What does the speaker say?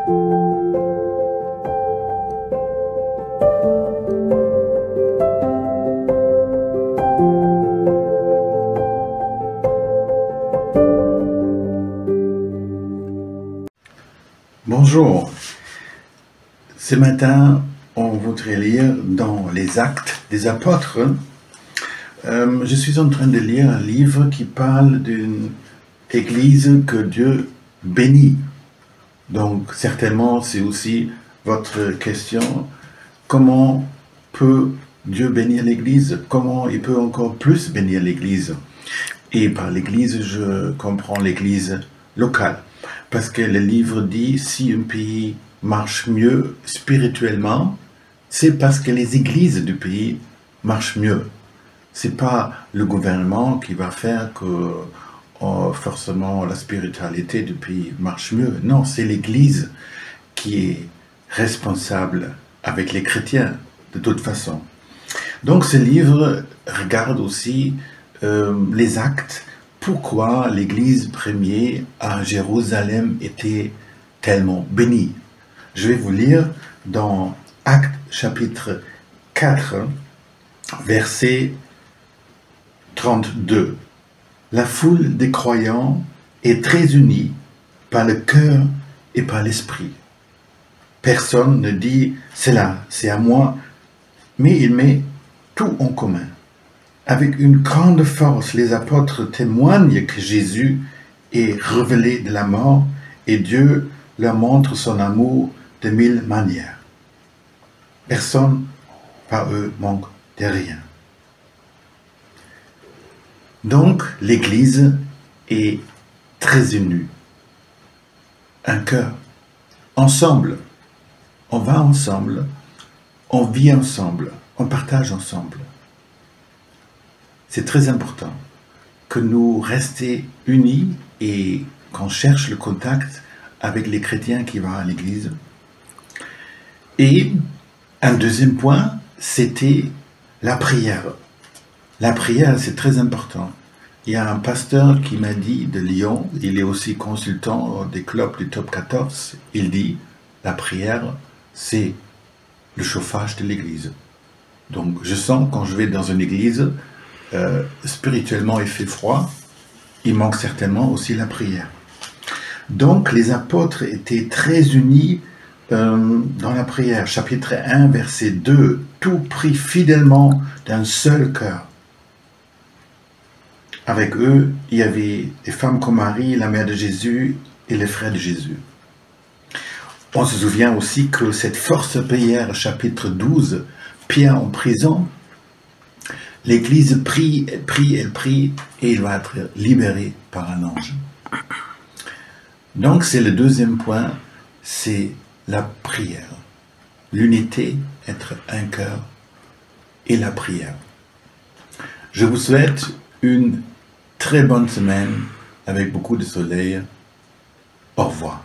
Bonjour, ce matin on voudrait lire dans les Actes des Apôtres. Je suis en train de lire un livre qui parle d'une église que Dieu bénit. Donc certainement c'est aussi votre question, comment peut Dieu bénir l'église? Comment il peut encore plus bénir l'église? Et par l'église, je comprends l'église locale. Parce que le livre dit, si un pays marche mieux spirituellement, c'est parce que les églises du pays marchent mieux. C'est pas le gouvernement qui va faire que forcément la spiritualité du pays marche mieux. Non, c'est l'église qui est responsable avec les chrétiens, de toute façon. Donc ce livre regarde aussi les actes. Pourquoi l'église première à Jérusalem était tellement bénie? Je vais vous lire dans Actes chapitre 4, verset 32. La foule des croyants est très unie par le cœur et par l'esprit. Personne ne dit « cela, c'est à moi », mais il met tout en commun. Avec une grande force, les apôtres témoignent que Jésus est révélé de la mort et Dieu leur montre son amour de mille manières. Personne par eux manque de rien. Donc, l'Église est très unie. Un cœur. Ensemble. On va ensemble. On vit ensemble. On partage ensemble. C'est très important que nous restions unis et qu'on cherche le contact avec les chrétiens qui vont à l'église. Et un deuxième point, c'était la prière. La prière, c'est très important. Il y a un pasteur qui m'a dit de Lyon, il est aussi consultant des clubs du top 14, il dit, la prière, c'est le chauffage de l'église. Donc je sens quand je vais dans une église, spirituellement il fait froid, il manque certainement aussi la prière. Donc les apôtres étaient très unis dans la prière. Chapitre 1, verset 2, tout prit fidèlement d'un seul cœur. Avec eux, il y avait des femmes comme Marie, la mère de Jésus, et les frères de Jésus. On se souvient aussi que cette force prière, chapitre 12, Pierre en prison, l'Église prie, elle prie, elle prie, et il va être libéré par un ange. Donc c'est le deuxième point, c'est la prière. L'unité, être un cœur, et la prière. Je vous souhaite une très bonne semaine avec beaucoup de soleil. Au revoir.